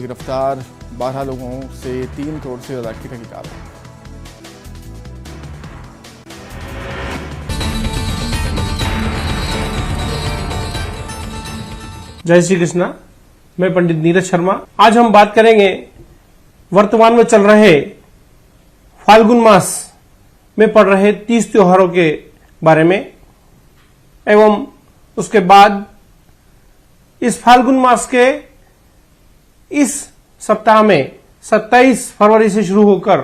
गिरफ्तार 12 लोगों से 3 करोड़ से ज्यादा की तहकीकात। जय श्री कृष्णा। मैं पंडित नीरज शर्मा। आज हम बात करेंगे वर्तमान में चल रहे फाल्गुन मास में पड़ रहे 30 त्योहारों के बारे में एवं उसके बाद इस फाल्गुन मास के इस सप्ताह में 27 फरवरी से शुरू होकर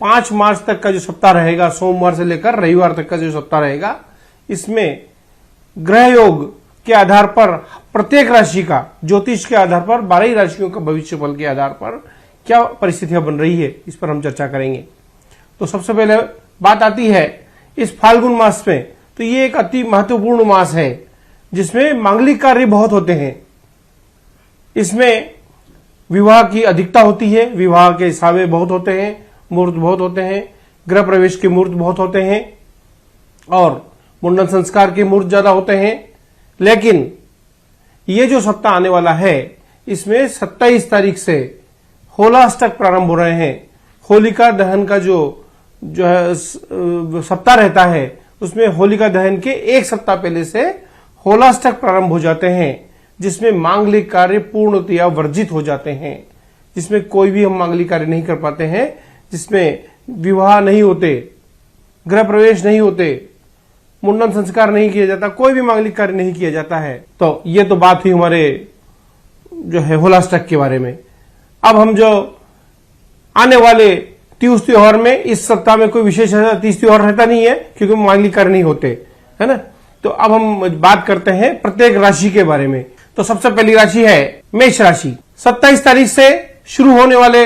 5 मार्च तक का जो सप्ताह रहेगा, सोमवार से लेकर रविवार तक का जो सप्ताह रहेगा, इसमें ग्रह योग के आधार पर प्रत्येक राशि का, ज्योतिष के आधार पर 12 ही राशियों का भविष्य फल के आधार पर क्या परिस्थितियां बन रही है, इस पर हम चर्चा करेंगे। तो सबसे पहले बात आती है इस फाल्गुन मास में। तो ये एक अति महत्वपूर्ण मास है जिसमें मांगलिक कार्य बहुत होते हैं। इसमें विवाह की अधिकता होती है, विवाह के सावे बहुत होते हैं, मुहूर्त बहुत होते हैं, गृह प्रवेश के मुहूर्त बहुत होते हैं और मुंडन संस्कार के मुहूर्त ज्यादा होते हैं। लेकिन ये जो सप्ताह आने वाला है, इसमें 27 तारीख से होलाष्टक प्रारंभ हो रहे हैं। होलिका दहन का जो है सप्ताह रहता है, उसमें होलिका दहन के एक सप्ताह पहले से होलाष्टक प्रारंभ हो जाते हैं, जिसमें मांगलिक कार्य पूर्णतया वर्जित हो जाते हैं, जिसमें कोई भी हम मांगलिक कार्य नहीं कर पाते हैं, जिसमें विवाह नहीं होते, गृह प्रवेश नहीं होते, मुंडन संस्कार नहीं किया जाता, कोई भी मांगलिक कार्य नहीं किया जाता है। तो ये तो बात हुई हमारे जो है होलाष्टक के बारे में। अब हम जो आने वाले 30 त्योहार में, इस सप्ताह में कोई विशेष 30 त्योहार रहता नहीं है क्योंकि मांगलिक कार्य नहीं होते, है ना। तो अब हम बात करते हैं प्रत्येक राशि के बारे में। तो सबसे पहली राशि है मेष राशि। 27 तारीख से शुरू होने वाले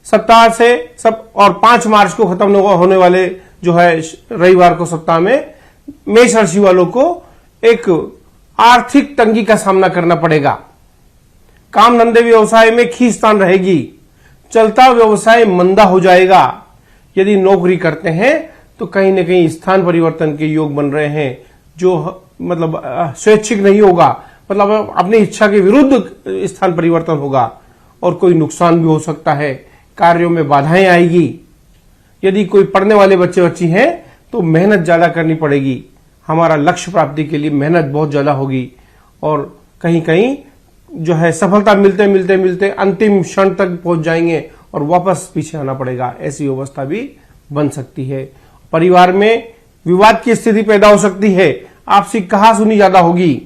सप्ताह से सब और 5 मार्च को खत्म होने वाले जो है रविवार को सप्ताह में मेष राशि वालों को एक आर्थिक तंगी का सामना करना पड़ेगा। काम धंधे व्यवसाय में खींचतान रहेगी, चलता व्यवसाय मंदा हो जाएगा। यदि नौकरी करते हैं तो कहीं न कहीं स्थान परिवर्तन के योग बन रहे हैं, जो मतलब स्वैच्छिक नहीं होगा, मतलब अपनी इच्छा के विरुद्ध स्थान परिवर्तन होगा और कोई नुकसान भी हो सकता है, कार्यों में बाधाएं आएगी। यदि कोई पढ़ने वाले बच्चे हैं तो मेहनत ज्यादा करनी पड़ेगी। हमारा लक्ष्य प्राप्ति के लिए मेहनत बहुत ज्यादा होगी और कहीं कहीं जो है सफलता मिलते मिलते मिलते अंतिम क्षण तक पहुंच जाएंगे और वापस पीछे आना पड़ेगा। ऐसी अवस्था भी बन सकती है। परिवार में विवाद की स्थिति पैदा हो सकती है, आपसी कहासुनी ज्यादा होगी,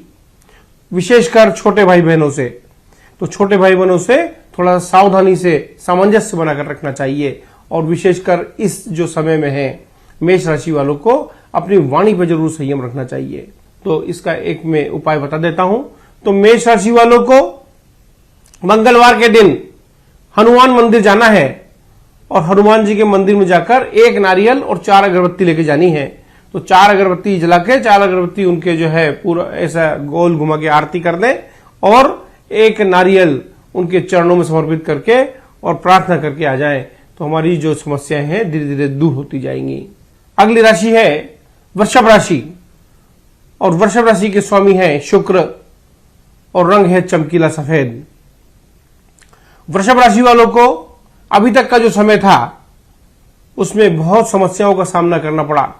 विशेषकर छोटे भाई बहनों से। तो छोटे भाई बहनों से थोड़ा सावधानी से सामंजस्य बनाकर रखना चाहिए और विशेषकर इस जो समय में है मेष राशि वालों को अपनी वाणी पर जरूर संयम रखना चाहिए। तो इसका एक मैं उपाय बता देता हूं। तो मेष राशि वालों को मंगलवार के दिन हनुमान मंदिर जाना है और हनुमान जी के मंदिर में जाकर 1 नारियल और 4 अगरबत्ती लेके जानी है। तो 4 अगरबत्ती जला के 4 अगरबत्ती उनके जो है पूरा ऐसा गोल घुमा के आरती कर दें और 1 नारियल उनके चरणों में समर्पित करके और प्रार्थना करके आ जाएं। तो हमारी जो समस्याएं हैं धीरे धीरे दूर होती जाएंगी। अगली राशि है वृषभ राशि और वृषभ राशि के स्वामी हैं शुक्र और रंग है चमकीला सफेद। वृषभ राशि वालों को अभी तक का जो समय था उसमें बहुत समस्याओं का सामना करना पड़ा,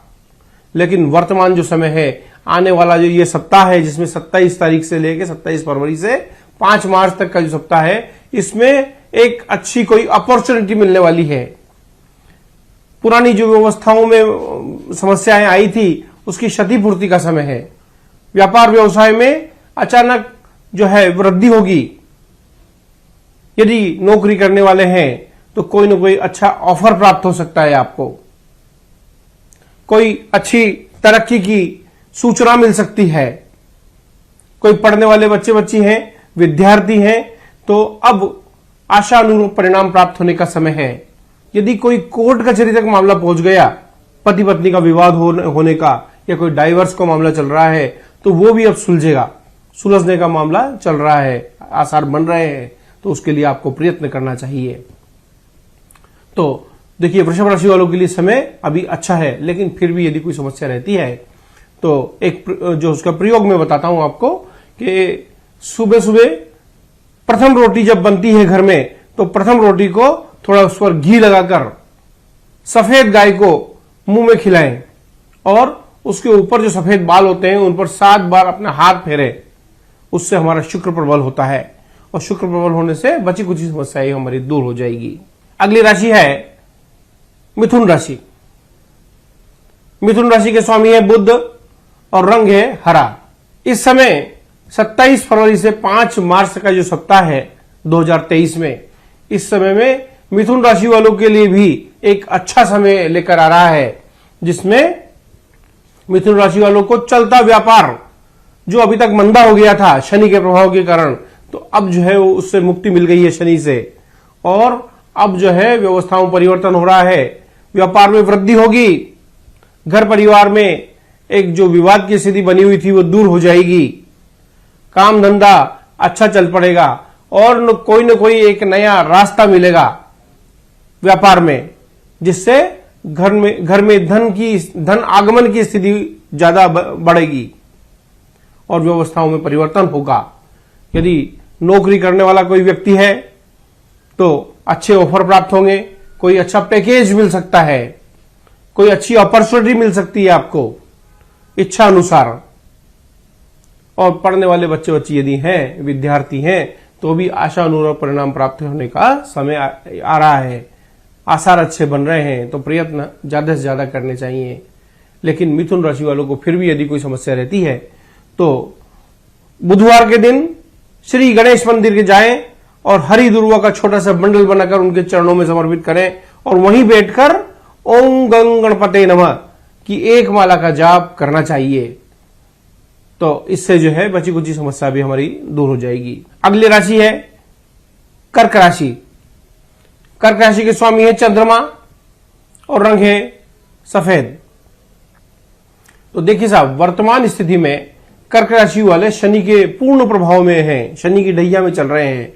लेकिन वर्तमान जो समय है, आने वाला जो ये सप्ताह है जिसमें 27 तारीख से लेकर 27 फरवरी से 5 मार्च तक का जो सप्ताह है, इसमें एक अच्छी कोई अपॉर्चुनिटी मिलने वाली है। पुरानी जो व्यवस्थाओं में समस्याएं आई थी उसकी क्षतिपूर्ति का समय है। व्यापार व्यवसाय में अचानक जो है वृद्धि होगी। यदि नौकरी करने वाले हैं तो कोई ना कोई अच्छा ऑफर प्राप्त हो सकता है आपको, कोई अच्छी तरक्की की सूचना मिल सकती है। कोई पढ़ने वाले बच्चे हैं, विद्यार्थी हैं, तो अब आशा अनुरूप परिणाम प्राप्त होने का समय है। यदि कोई कोर्ट कचहरी तक मामला पहुंच गया, पति पत्नी का विवाद होने का या कोई डाइवर्स का मामला चल रहा है, तो वो भी अब सुलझेगा। सुलझने का मामला चल रहा है, आसार बन रहे हैं, तो उसके लिए आपको प्रयत्न करना चाहिए। तो देखिए वृषभ राशि वालों के लिए समय अभी अच्छा है, लेकिन फिर भी यदि कोई समस्या रहती है तो एक जो उसका प्रयोग मैं बताता हूं आपको कि सुबह सुबह प्रथम रोटी जब बनती है घर में तो प्रथम रोटी को थोड़ा उस पर घी लगाकर सफेद गाय को मुंह में खिलाएं और उसके ऊपर जो सफेद बाल होते हैं उन पर 7 बार अपना हाथ फेरे। उससे हमारा शुक्र प्रबल होता है और शुक्र प्रबल होने से बची कुछ समस्याएं हमारी दूर हो जाएगी। अगली राशि है मिथुन राशि। मिथुन राशि के स्वामी है बुध और रंग है हरा। इस समय 27 फरवरी से 5 मार्च का जो सप्ताह है 2023 में, इस समय में मिथुन राशि वालों के लिए भी एक अच्छा समय लेकर आ रहा है, जिसमें मिथुन राशि वालों को चलता व्यापार जो अभी तक मंदा हो गया था शनि के प्रभाव के कारण, तो अब जो है वो उससे मुक्ति मिल गई है शनि से, और अब जो है व्यवस्थाओं में परिवर्तन हो रहा है, व्यापार में वृद्धि होगी, घर परिवार में एक जो विवाद की स्थिति बनी हुई थी वो दूर हो जाएगी, काम धंधा अच्छा चल पड़ेगा और कोई न कोई एक नया रास्ता मिलेगा व्यापार में, जिससे घर में धन आगमन की स्थिति ज्यादा बढ़ेगी और व्यवस्थाओं में परिवर्तन होगा। यदि नौकरी करने वाला कोई व्यक्ति है तो अच्छे ऑफर प्राप्त होंगे, कोई अच्छा पैकेज मिल सकता है, कोई अच्छी अपॉर्चुनिटी मिल सकती है आपको इच्छा अनुसार। और पढ़ने वाले बच्चे बच्ची यदि हैं, विद्यार्थी हैं, तो भी आशा अनुरूप परिणाम प्राप्त होने का समय आ रहा है, आसार अच्छे बन रहे हैं, तो प्रयत्न ज्यादा से ज्यादा करने चाहिए। लेकिन मिथुन राशि वालों को फिर भी यदि कोई समस्या रहती है तो बुधवार के दिन श्री गणेश मंदिर के जाएं और हरी दुर्वा का छोटा सा बंडल बनाकर उनके चरणों में समर्पित करें और वहीं बैठकर ओम गंग गणपते नमः की 1 माला का जाप करना चाहिए। तो इससे जो है बची कुची समस्या भी हमारी दूर हो जाएगी। अगली राशि है कर्क राशि। कर्क राशि के स्वामी है चंद्रमा और रंग है सफेद। तो देखिए साहब, वर्तमान स्थिति में कर्क राशि वाले शनि के पूर्ण प्रभाव में हैं, शनि की ढैया में चल रहे हैं।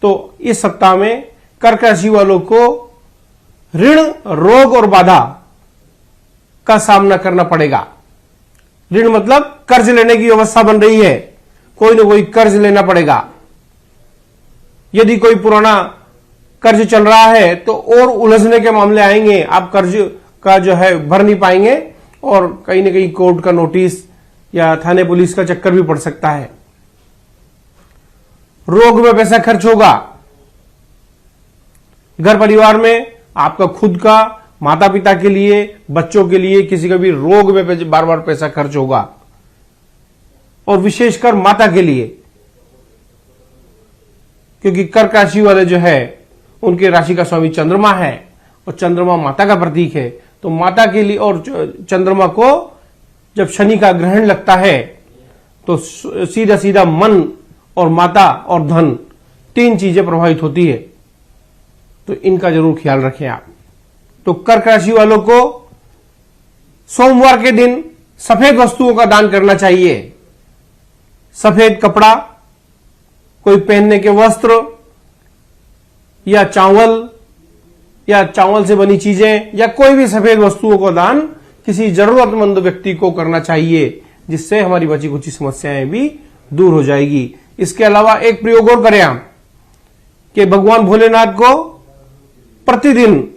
तो इस सप्ताह में कर्क राशि वालों को ऋण, रोग और बाधा का सामना करना पड़ेगा। ऋण मतलब कर्ज लेने की अवस्था बन रही है, कोई ना कोई कर्ज लेना पड़ेगा। यदि कोई पुराना कर्ज चल रहा है तो और उलझने के मामले आएंगे, आप कर्ज का जो है भर नहीं पाएंगे और कहीं ना कहीं कोर्ट का नोटिस या थाने पुलिस का चक्कर भी पड़ सकता है। रोग में पैसा खर्च होगा। घर परिवार में आपका खुद का, माता पिता के लिए, बच्चों के लिए किसी का भी रोग में बार बार पैसा खर्च होगा और विशेषकर माता के लिए, क्योंकि कर्क राशि वाले जो है उनके राशि का स्वामी चंद्रमा है और चंद्रमा माता का प्रतीक है। तो माता के लिए, और चंद्रमा को जब शनि का ग्रहण लगता है तो सीधा सीधा मन और माता और धन 3 चीजें प्रभावित होती है। तो इनका जरूर ख्याल रखें आप। तो कर्क राशि वालों को सोमवार के दिन सफेद वस्तुओं का दान करना चाहिए। सफेद कपड़ा, कोई पहनने के वस्त्र या चावल से बनी चीजें या कोई भी सफेद वस्तुओं का दान किसी जरूरतमंद व्यक्ति को करना चाहिए, जिससे हमारी बची कुछ समस्याएं भी दूर हो जाएगी। इसके अलावा एक प्रयोग और करें आप कि भगवान भोलेनाथ को प्रतिदिन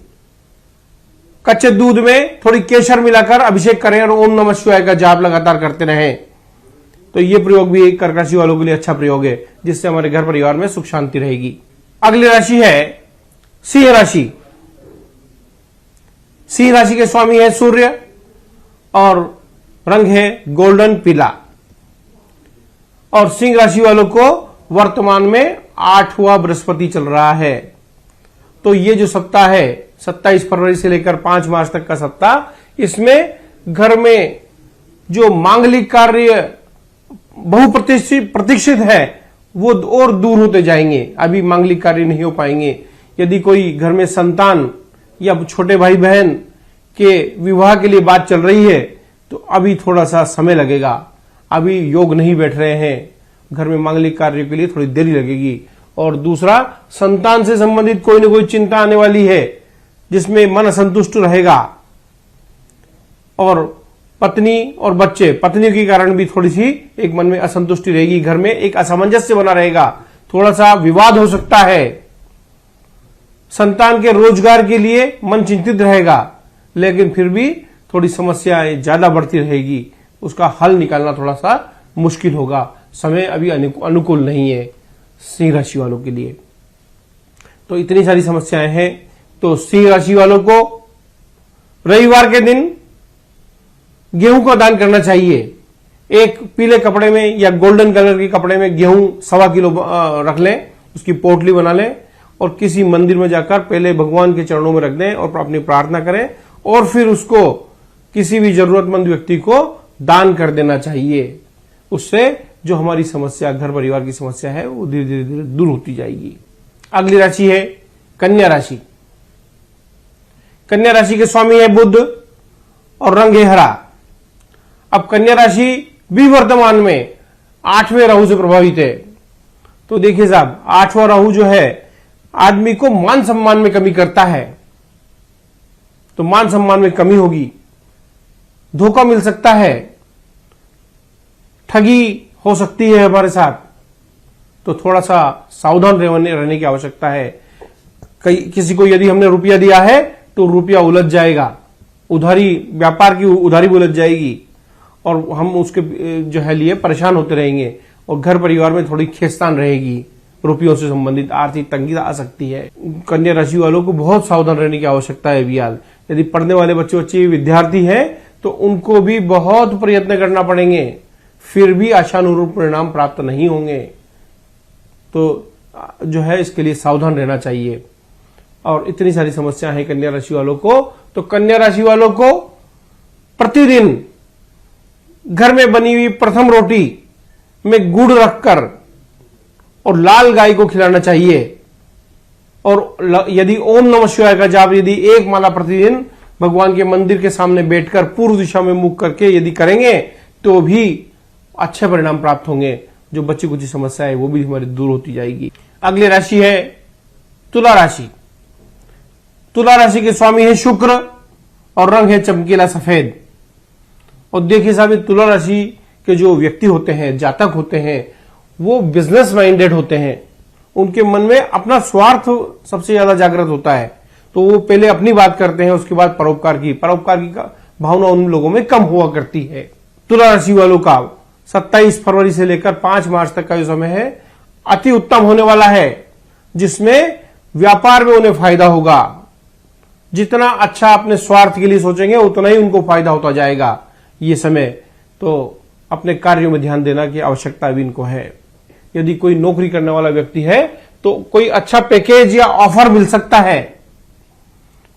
कच्चे दूध में थोड़ी केसर मिलाकर अभिषेक करें और ओम नमः शिवाय का जाप लगातार करते रहें। तो यह प्रयोग भी एक कर्क राशि वालों के लिए अच्छा प्रयोग है, जिससे हमारे घर परिवार में सुख शांति रहेगी। अगली राशि है सिंह राशि। सिंह राशि के स्वामी है सूर्य और रंग है गोल्डन पीला। और सिंह राशि वालों को वर्तमान में 8वां बृहस्पति चल रहा है। तो ये जो सप्ताह है 27 फरवरी से लेकर 5 मार्च तक का सप्ताह, इसमें घर में जो मांगलिक कार्य बहुप्रतीक्षित है वो और दूर होते जाएंगे। अभी मांगलिक कार्य नहीं हो पाएंगे। यदि कोई घर में संतान या छोटे भाई बहन के विवाह के लिए बात चल रही है तो अभी थोड़ा सा समय लगेगा, अभी योग नहीं बैठ रहे हैं, घर में मांगलिक कार्य के लिए थोड़ी देरी लगेगी। और दूसरा, संतान से संबंधित कोई ना कोई चिंता आने वाली है जिसमें मन असंतुष्ट रहेगा। और पत्नी और बच्चे, पत्नी के कारण भी थोड़ी सी एक मन में असंतुष्टि रहेगी, घर में एक असामंजस्य बना रहेगा। थोड़ा सा विवाद हो सकता है, संतान के रोजगार के लिए मन चिंतित रहेगा, लेकिन फिर भी थोड़ी समस्याएं ज्यादा बढ़ती रहेगी, उसका हल निकालना थोड़ा सा मुश्किल होगा। समय अभी अनुकूल नहीं है सिंह राशि वालों के लिए। तो इतनी सारी समस्याएं हैं। तो सिंह राशि वालों को रविवार के दिन गेहूं का दान करना चाहिए। एक पीले कपड़े में या गोल्डन कलर के कपड़े में गेहूं 1.25 किलो रख लें, उसकी पोटली बना लें और किसी मंदिर में जाकर पहले भगवान के चरणों में रख दें और अपनी प्रार्थना करें और फिर उसको किसी भी जरूरतमंद व्यक्ति को दान कर देना चाहिए। उससे जो हमारी समस्या, घर परिवार की समस्या है, वो धीरे धीरे धीरे दूर होती जाएगी। अगली राशि है कन्या राशि। कन्या राशि के स्वामी है बुध और रंग है हरा। अब कन्या राशि भी वर्तमान में 8वें राहु से प्रभावित है। तो देखिए साहब, 8वां राहु जो है आदमी को मान सम्मान में कमी करता है, तो मान सम्मान में कमी होगी, धोखा मिल सकता है, ठगी हो सकती है हमारे साथ, तो थोड़ा सा सावधान रहने की आवश्यकता है। किसी को यदि हमने रुपया दिया है तो रुपया उलझ जाएगा, उधारी, व्यापार की उधारी भी उलझ जाएगी और हम उसके जो है लिए परेशान होते रहेंगे और घर परिवार में थोड़ी खेस्तान रहेगी, रुपयों से संबंधित आर्थिक तंगी आ सकती है। कन्या राशि वालों को बहुत सावधान रहने की आवश्यकता है बियाल। यदि पढ़ने वाले बच्चे विद्यार्थी हैं तो उनको भी बहुत प्रयत्न करना पड़ेंगे, फिर भी आशानुरूप परिणाम प्राप्त नहीं होंगे। तो जो है इसके लिए सावधान रहना चाहिए। और इतनी सारी समस्या है कन्या राशि वालों को। तो कन्या राशि वालों को प्रतिदिन घर में बनी हुई प्रथम रोटी में गुड़ रखकर और लाल गाय को खिलाना चाहिए। और यदि ओम नमः शिवाय का जाप यदि 1 माला प्रतिदिन भगवान के मंदिर के सामने बैठकर पूर्व दिशा में मुख करके यदि करेंगे तो भी अच्छे परिणाम प्राप्त होंगे। जो बच्ची कुछ समस्या है वो भी हमारी दूर होती जाएगी। अगली राशि है तुला राशि। तुला राशि के स्वामी है शुक्र और रंग है चमकीला सफेद। और देखिए साहब, तुला राशि के जो व्यक्ति होते हैं, जातक होते हैं, वो बिजनेस माइंडेड होते हैं। उनके मन में अपना स्वार्थ सबसे ज्यादा जागृत होता है, तो वो पहले अपनी बात करते हैं, उसके बाद परोपकार की भावना उन लोगों में कम हुआ करती है। तुला राशि वालों का 27 फरवरी से लेकर 5 मार्च तक का जो समय है अति उत्तम होने वाला है, जिसमें व्यापार में उन्हें फायदा होगा। जितना अच्छा अपने स्वार्थ के लिए सोचेंगे उतना ही उनको फायदा होता जाएगा ये समय। तो अपने कार्यों में ध्यान देना की आवश्यकता भी इनको है। यदि कोई नौकरी करने वाला व्यक्ति है तो कोई अच्छा पैकेज या ऑफर मिल सकता है।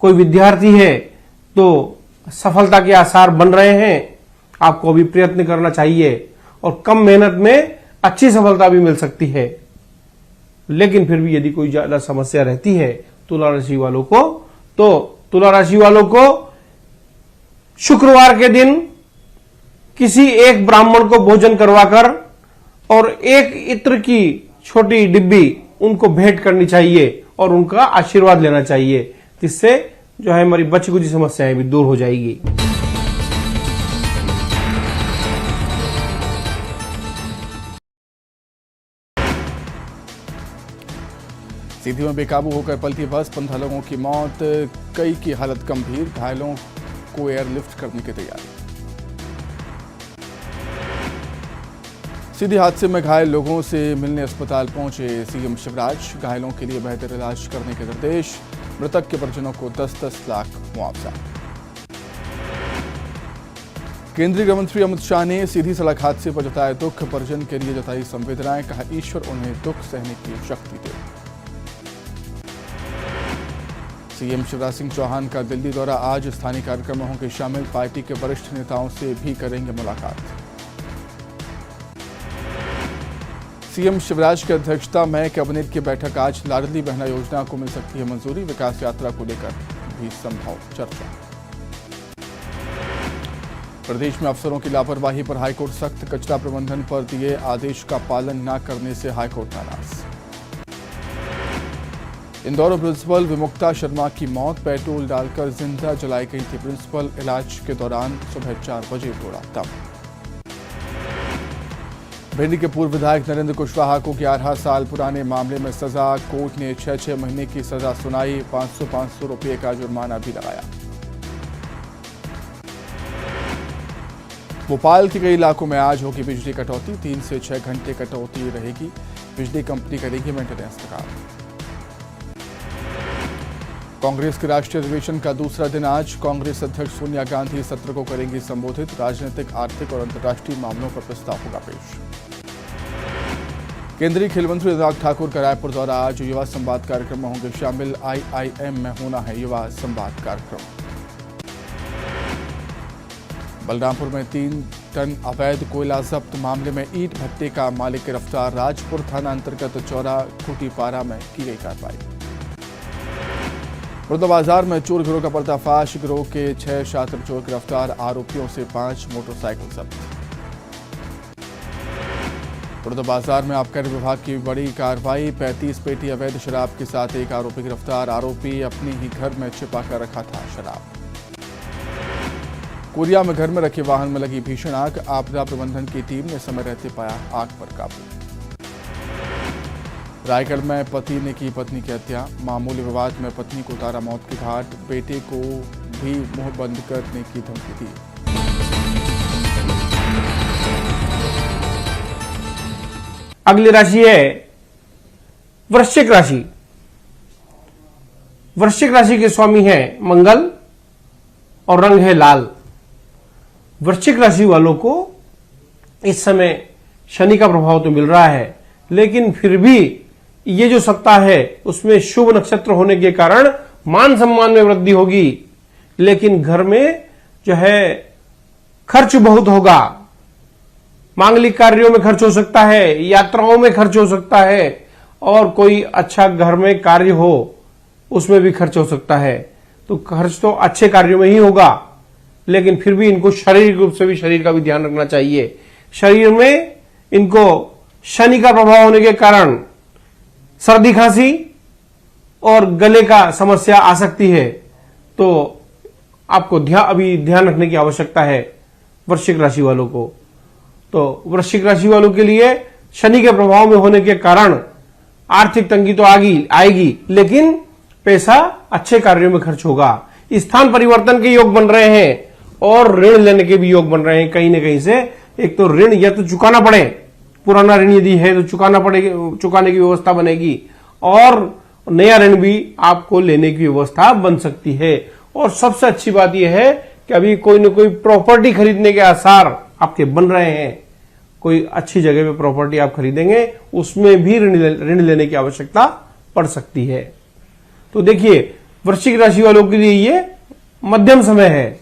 कोई विद्यार्थी है तो सफलता के आसार बन रहे हैं, आपको भी प्रयत्न करना चाहिए और कम मेहनत में अच्छी सफलता भी मिल सकती है। लेकिन फिर भी यदि कोई ज्यादा समस्या रहती है तुला राशि वालों को, तो तुला राशि वालों को शुक्रवार के दिन किसी एक ब्राह्मण को भोजन करवाकर और एक इत्र की छोटी डिब्बी उनको भेंट करनी चाहिए और उनका आशीर्वाद लेना चाहिए, जिससे जो है हमारी बची कुछ समस्याएं भी दूर हो जाएगी। सीधी में बेकाबू होकर पलटी बस, 15 लोगों की मौत, कई की हालत गंभीर, घायलों को एयरलिफ्ट करने की तैयारी। सीधी हादसे में घायल लोगों से मिलने अस्पताल पहुंचे सीएम शिवराज, घायलों के लिए बेहतर इलाज करने के निर्देश, मृतक के परिजनों को 10-10 लाख मुआवजा। केंद्रीय गृह मंत्री अमित शाह ने सीधी सड़क हादसे पर जताया दुख, परिजन के लिए जताई संवेदनाएं, कहा ईश्वर उन्हें दुख सहने की शक्ति दे। सीएम शिवराज सिंह चौहान का दिल्ली दौरा आज, स्थानीय कार्यक्रमों होंगे शामिल, पार्टी के वरिष्ठ नेताओं से भी करेंगे मुलाकात। सीएम शिवराज की अध्यक्षता में कैबिनेट की बैठक आज, लाडली बहना योजना को मिल सकती है मंजूरी, विकास यात्रा को लेकर भी संभव चर्चा। प्रदेश में अफसरों की लापरवाही पर हाईकोर्ट सख्त, कचरा प्रबंधन पर दिए आदेश का पालन न करने से हाईकोर्ट नाराज। इंदौर प्रिंसिपल विमुक्ता शर्मा की मौत, पेट्रोल डालकर जिंदा जलाई गई थी प्रिंसिपल, इलाज के दौरान सुबह 4 बजे तोड़ा दम। भिंड के पूर्व विधायक नरेंद्र कुशवाहा को 11 साल पुराने मामले में सजा। कोर्ट ने 6 महीने की सजा सुनाई। 500 रुपये का जुर्माना भी लगाया। भोपाल के कई इलाकों में आज होगी बिजली कटौती। 3 से 6 घंटे कटौती रहेगी। बिजली कंपनी करेगी मेंटेनेंस का काम। कांग्रेस के राष्ट्रीय अधिवेशन का दूसरा दिन आज। कांग्रेस अध्यक्ष सोनिया गांधी सत्र को करेंगी संबोधित। राजनीतिक, आर्थिक और अंतर्राष्ट्रीय मामलों पर प्रस्ताव होगा पेश। केंद्रीय खेल मंत्री अनुराग ठाकुर का रायपुर दौरा। आज युवा संवाद कार्यक्रम में होंगे शामिल। IIM में होना है युवा संवाद कार्यक्रम। बलरामपुर में 3 टन अवैध कोयला जब्त मामले में ईंट भट्टे का मालिक गिरफ्तार। राजपुर थाना अंतर्गत चौरा खूटीपारा में की गई कार्रवाई। मुर्दाबाजार में चोर गिरोह का पर्दाफाश। गिरोह के 6 छात्र चोर गिरफ्तार। आरोपियों से 5 मोटरसाइकिल जब्त। मुर्दाबाजार में आबकारी विभाग की बड़ी कार्रवाई। 35 पेटी अवैध शराब के साथ एक आरोपी गिरफ्तार। आरोपी अपने ही घर में छिपा कर रखा था शराब। कोरिया में घर में रखे वाहन में लगी भीषण आग। आपदा प्रबंधन की टीम ने समय रहते पाया आग पर काबू। रायगढ़ में पति ने की पत्नी की हत्या। मामूली विवाद में पत्नी को उतारा मौत के घाट। बेटे को भी मुंह बंद करने की धमकी दी। अगली राशि है वृश्चिक राशि। वृश्चिक राशि के स्वामी है मंगल और रंग है लाल। वृश्चिक राशि वालों को इस समय शनि का प्रभाव तो मिल रहा है, लेकिन फिर भी ये जो सप्ताह है उसमें शुभ नक्षत्र होने के कारण मान सम्मान में वृद्धि होगी। लेकिन घर में जो है खर्च बहुत होगा। मांगलिक कार्यों में खर्च हो सकता है, यात्राओं में खर्च हो सकता है, और कोई अच्छा घर में कार्य हो उसमें भी खर्च हो सकता है। तो खर्च तो अच्छे कार्यों में ही होगा, लेकिन फिर भी इनको शारीरिक रूप से भी शरीर का भी ध्यान रखना चाहिए। शरीर में इनको शनि का प्रभाव होने के कारण सर्दी खांसी और गले का समस्या आ सकती है। तो आपको अभी ध्यान रखने की आवश्यकता है वृश्चिक राशि वालों को। तो वृश्चिक राशि वालों के लिए शनि के प्रभाव में होने के कारण आर्थिक तंगी तो आएगी, लेकिन पैसा अच्छे कार्यों में खर्च होगा। स्थान परिवर्तन के योग बन रहे हैं और ऋण लेने के भी योग बन रहे हैं कहीं न कहीं से। एक तो ऋण या तो चुकाना पड़े, पुराना ऋण यदि है तो चुकाने की व्यवस्था बनेगी, और नया ऋण भी आपको लेने की व्यवस्था बन सकती है। और सबसे अच्छी बात यह है कि अभी कोई न कोई प्रॉपर्टी खरीदने के आसार आपके बन रहे हैं। कोई अच्छी जगह पे प्रॉपर्टी आप खरीदेंगे, उसमें भी ऋण लेने की आवश्यकता पड़ सकती है। तो देखिए, वृश्चिक राशि वालों के लिए ये मध्यम समय है,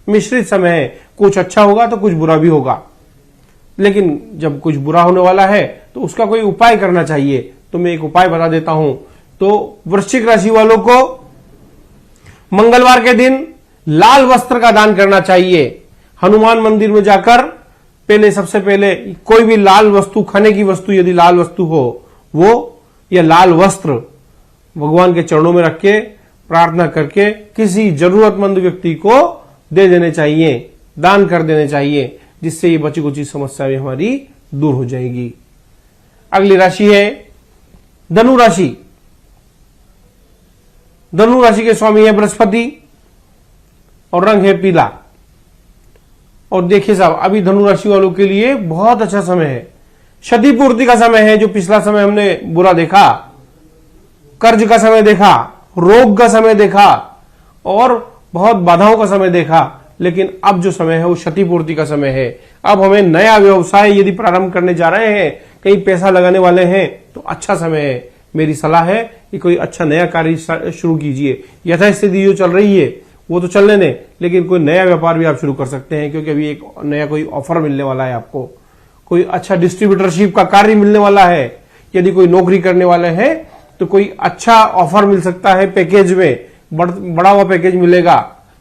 मिश्रित समय है। कुछ अच्छा होगा तो कुछ बुरा भी होगा, लेकिन जब कुछ बुरा होने वाला है तो उसका कोई उपाय करना चाहिए। तो मैं एक उपाय बता देता हूं। तो वृश्चिक राशि वालों को मंगलवार के दिन लाल वस्त्र का दान करना चाहिए। हनुमान मंदिर में जाकर सबसे पहले कोई भी लाल वस्तु, खाने की वस्तु यदि लाल वस्तु हो वो, या लाल वस्त्र भगवान के चरणों में रख के प्रार्थना करके किसी जरूरतमंद व्यक्ति को दे देने चाहिए, दान कर देने चाहिए, जिससे ये बची कुची समस्या भी हमारी दूर हो जाएगी। अगली राशि है धनु राशि। धनु राशि के स्वामी है बृहस्पति और रंग है पीला। और देखिए साहब, अभी धनु राशि वालों के लिए बहुत अच्छा समय है। क्षतिपूर्ति का समय है। जो पिछला समय हमने बुरा देखा, कर्ज का समय देखा, रोग का समय देखा और बहुत बाधाओं का समय देखा, लेकिन अब जो समय है वो क्षतिपूर्ति का समय है। अब हमें नया व्यवसाय यदि प्रारंभ करने जा रहे हैं, कहीं पैसा लगाने वाले हैं, तो अच्छा समय है। मेरी सलाह है कि कोई अच्छा नया कार्य शुरू कीजिए। यथास्थिति जो चल रही है वो तो चलने दें, लेकिन कोई नया व्यापार भी आप शुरू कर सकते हैं, क्योंकि अभी एक नया कोई ऑफर मिलने वाला है आपको। कोई अच्छा डिस्ट्रीब्यूटरशिप का कार्य मिलने वाला है। यदि कोई नौकरी करने वाले हैं तो कोई अच्छा ऑफर मिल सकता है, पैकेज में बड़ा हुआ पैकेज मिलेगा।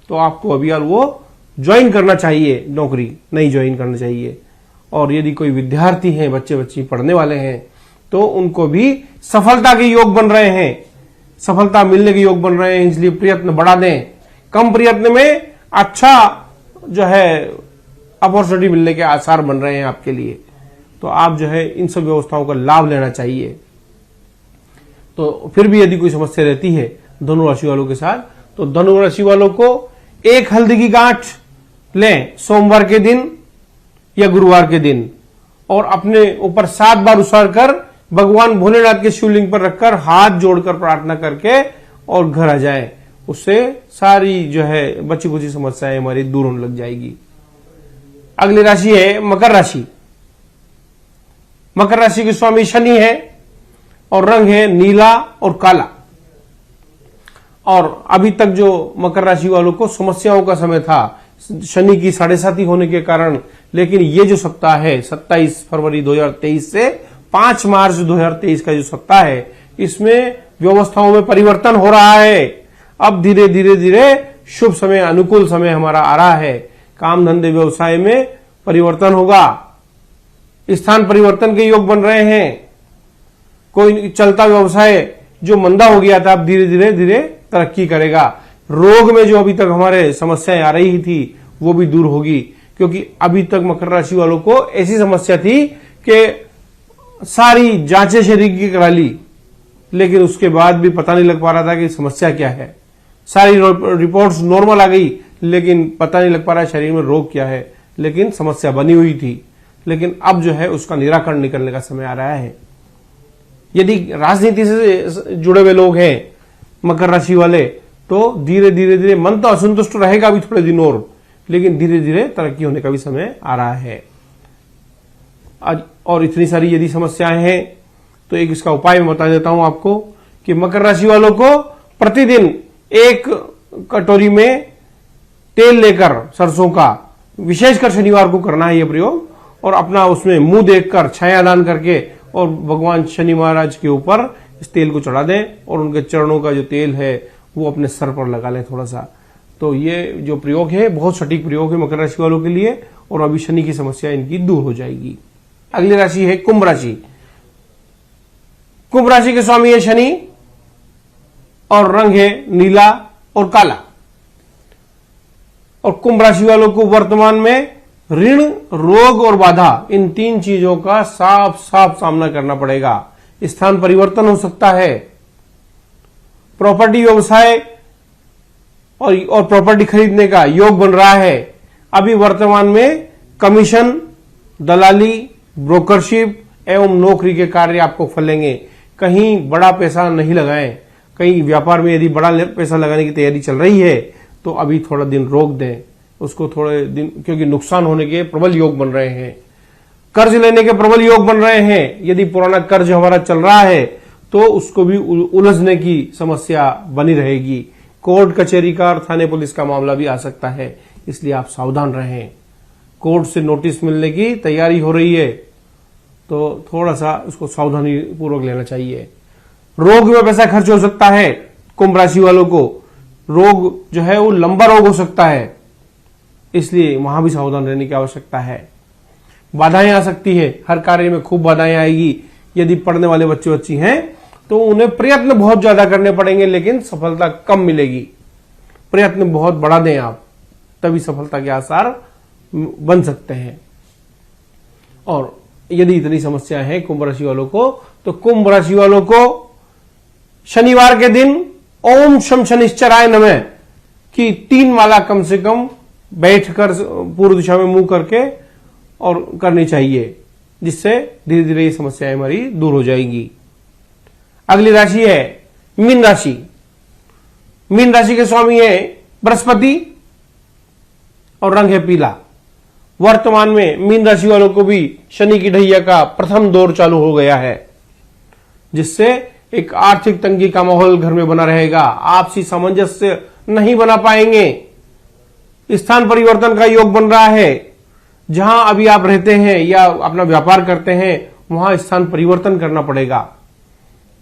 तो आपको अभी यार वो ज्वाइन करना चाहिए, नौकरी नहीं ज्वाइन करना चाहिए। और यदि कोई विद्यार्थी हैं, बच्चे पढ़ने वाले हैं, तो उनको भी सफलता के योग बन रहे हैं, सफलता मिलने के योग बन रहे हैं। इसलिए प्रयत्न बढ़ा दें। कम प्रयत्न में अच्छा जो है अपॉर्चुनिटी मिलने के आसार बन रहे हैं आपके लिए। तो आप जो है इन सब व्यवस्थाओं का लाभ लेना चाहिए। तो फिर भी यदि कोई समस्या रहती है धनु राशि वालों के साथ, तो धनु राशि वालों को एक हल्दी की गांठ लें सोमवार के दिन या गुरुवार के दिन, और अपने ऊपर 7 बार उछाल कर भगवान भोलेनाथ के शिवलिंग पर रखकर हाथ जोड़कर प्रार्थना करके और घर आ जाएं। उससे सारी जो है बची कुची समस्याएं हमारी दूर होने लग जाएगी। अगली राशि है मकर राशि। मकर राशि के स्वामी शनि है और रंग है नीला और काला। और अभी तक जो मकर राशि वालों को समस्याओं का समय था शनि की 7.5 होने के कारण, लेकिन ये जो सप्ताह है 27 फरवरी 2023 से 5 मार्च 2023 का जो सप्ताह है, इसमें व्यवस्थाओं में परिवर्तन हो रहा है। अब धीरे धीरे धीरे शुभ समय, अनुकूल समय हमारा आ रहा है। काम धंधे व्यवसाय में परिवर्तन होगा, स्थान परिवर्तन के योग बन रहे हैं। कोई चलता व्यवसाय जो मंदा हो गया था अब धीरे धीरे धीरे तरक्की करेगा। रोग में जो अभी तक हमारे समस्याएं आ रही थी वो भी दूर होगी, क्योंकि अभी तक मकर राशि वालों को ऐसी समस्या थी कि सारी जांचें शरीर की करा ली, लेकिन उसके बाद भी पता नहीं लग पा रहा था कि समस्या क्या है। सारी रिपोर्ट्स नॉर्मल आ गई, लेकिन पता नहीं लग पा रहा शरीर में रोग क्या है, लेकिन समस्या बनी हुई थी। लेकिन अब जो है उसका निराकरण निकलने का समय आ रहा है। यदि राजनीति से जुड़े हुए लोग हैं मकर राशि वाले, तो धीरे धीरे धीरे मन तो असंतुष्ट रहेगा अभी थोड़े दिन लेकिन धीरे धीरे तरक्की होने का भी समय आ रहा है। आज और इतनी सारी यदि समस्याएं हैं तो एक इसका उपाय मैं बता देता हूं आपको कि मकर राशि वालों को प्रतिदिन एक कटोरी में तेल लेकर सरसों का, विशेषकर शनिवार को करना है यह प्रयोग, और अपना उसमें मुंह देखकर छायादान करके और भगवान शनि महाराज के ऊपर इस तेल को चढ़ा दें और उनके चरणों का जो तेल है वो अपने सर पर लगा लें थोड़ा सा। तो ये जो प्रयोग है बहुत सटीक प्रयोग है मकर राशि वालों के लिए, और अभी शनि की समस्या इनकी दूर हो जाएगी। अगली राशि है कुंभ राशि। कुंभ राशि के स्वामी है शनि और रंग है नीला और काला। और कुंभ राशि वालों को वर्तमान में ऋण, रोग और बाधा, इन 3 चीजों का साफ साफ सामना करना पड़ेगा। स्थान परिवर्तन हो सकता है, प्रॉपर्टी व्यवसाय और प्रॉपर्टी खरीदने का योग बन रहा है। अभी वर्तमान में कमीशन, दलाली, ब्रोकरशिप एवं नौकरी के कार्य आपको फलेंगे। कहीं बड़ा पैसा नहीं लगाएं। कहीं व्यापार में यदि बड़ा पैसा लगाने की तैयारी चल रही है तो अभी थोड़ा दिन रोक दें उसको, थोड़े दिन, क्योंकि नुकसान होने के प्रबल योग बन रहे हैं। कर्ज लेने के प्रबल योग बन रहे हैं। यदि पुराना कर्ज हमारा चल रहा है तो उसको भी उलझने की समस्या बनी रहेगी। कोर्ट कचहरी का और थाने पुलिस का मामला भी आ सकता है, इसलिए आप सावधान रहें। कोर्ट से नोटिस मिलने की तैयारी हो रही है तो थोड़ा सा उसको सावधानी पूर्वक लेना चाहिए। रोग में पैसा खर्च हो सकता है। कुंभ राशि वालों को रोग जो है वो लंबा रोग हो सकता है, इसलिए वहां भी सावधान रहने की आवश्यकता है। बाधाएं आ सकती है, हर कार्य में खूब बाधाएं आएगी। यदि पढ़ने वाले बच्चे बच्ची हैं तो उन्हें प्रयत्न बहुत ज्यादा करने पड़ेंगे, लेकिन सफलता कम मिलेगी। प्रयत्न बहुत बढ़ा दें आप, तभी सफलता के आसार बन सकते हैं। और यदि इतनी समस्या है कुंभ राशि वालों को, तो कुंभ राशि वालों को शनिवार के दिन ओम शम शनिश्चराय नमः की 3 माला कम से कम बैठकर पूर्व दिशा में मुंह करके और करनी चाहिए, जिससे धीरे धीरे ये समस्याएं हमारी दूर हो जाएंगी। अगली राशि है मीन राशि। मीन राशि के स्वामी है बृहस्पति और रंग है पीला। वर्तमान में मीन राशि वालों को भी शनि की ढैया का प्रथम दौर चालू हो गया है, जिससे एक आर्थिक तंगी का माहौल घर में बना रहेगा। आपसी सामंजस्य नहीं बना पाएंगे। स्थान परिवर्तन का योग बन रहा है। जहां अभी आप रहते हैं या अपना व्यापार करते हैं वहां स्थान परिवर्तन करना पड़ेगा।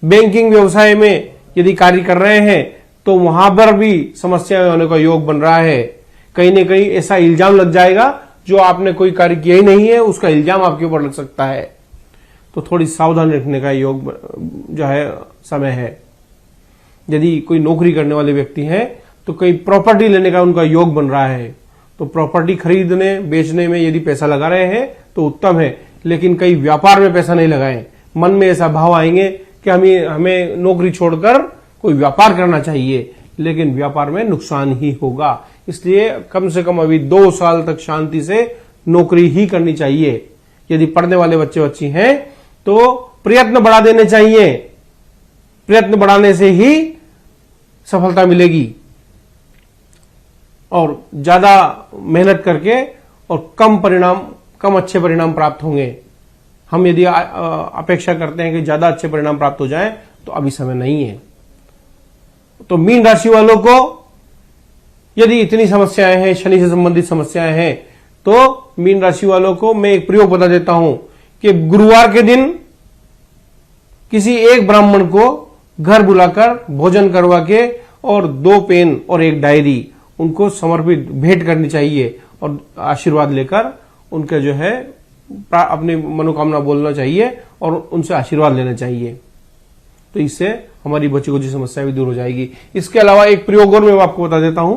बैंकिंग व्यवसाय में यदि कार्य कर रहे हैं तो वहां पर भी समस्या होने का योग बन रहा है। कहीं न कहीं ऐसा इल्जाम लग जाएगा जो आपने कोई कार्य किया ही नहीं है, उसका इल्जाम आपके ऊपर लग सकता है। तो थोड़ी सावधान रखने का योग जो है समय है। यदि कोई नौकरी करने वाले व्यक्ति हैं तो कई प्रॉपर्टी लेने का उनका योग बन रहा है, तो प्रॉपर्टी खरीदने बेचने में यदि पैसा लगा रहे हैं तो उत्तम है। लेकिन कई व्यापार में पैसा नहीं लगाएं। मन में ऐसा भाव आएंगे कि हमें नौकरी छोड़कर कोई व्यापार करना चाहिए, लेकिन व्यापार में नुकसान ही होगा। इसलिए कम से कम अभी 2 साल तक शांति से नौकरी ही करनी चाहिए। यदि पढ़ने वाले बच्चे बच्ची हैं तो प्रयत्न बढ़ा देने चाहिए। प्रयत्न बढ़ाने से ही सफलता मिलेगी और ज्यादा मेहनत करके और कम अच्छे परिणाम प्राप्त होंगे। हम यदि अपेक्षा करते हैं कि ज्यादा अच्छे परिणाम प्राप्त हो जाएं तो अभी समय नहीं है। तो मीन राशि वालों को यदि इतनी समस्याएं हैं, शनि से संबंधित समस्याएं हैं, तो मीन राशि वालों को मैं एक प्रयोग बता देता हूं कि गुरुवार के दिन किसी एक ब्राह्मण को घर बुलाकर भोजन करवा के और 2 पेन और 1 डायरी उनको समर्पित भेंट करनी चाहिए और आशीर्वाद लेकर उनका जो है अपनी मनोकामना बोलना चाहिए और उनसे आशीर्वाद लेना चाहिए। तो इससे हमारी बच्ची को समस्या भी दूर हो जाएगी। इसके अलावा एक प्रयोग और मैं आपको बता देता हूं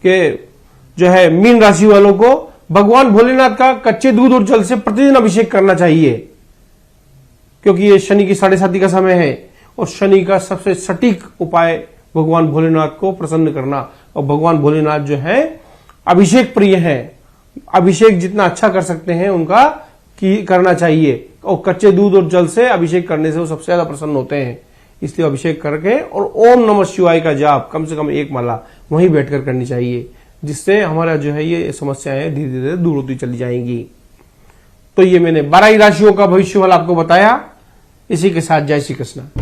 कि जो है मीन राशि वालों को भगवान भोलेनाथ का कच्चे दूध और जल से प्रतिदिन अभिषेक करना चाहिए, क्योंकि ये शनि की 7.5 का समय है और शनि का सबसे सटीक उपाय भगवान भोलेनाथ को प्रसन्न करना। और भगवान भोलेनाथ जो है अभिषेक प्रिय है। अभिषेक जितना अच्छा कर सकते हैं उनका करना चाहिए और कच्चे दूध और जल से अभिषेक करने से वो सबसे ज्यादा प्रसन्न होते हैं। इसलिए अभिषेक करके और ओम नमः शिवाय का जाप कम से कम 1 माला वहीं बैठकर करनी चाहिए, जिससे हमारा जो है ये समस्याएं धीरे धीरे दूर होती चली जाएंगी। तो ये मैंने 12 राशियों का भविष्यफल आपको बताया। इसी के साथ जय श्री कृष्ण।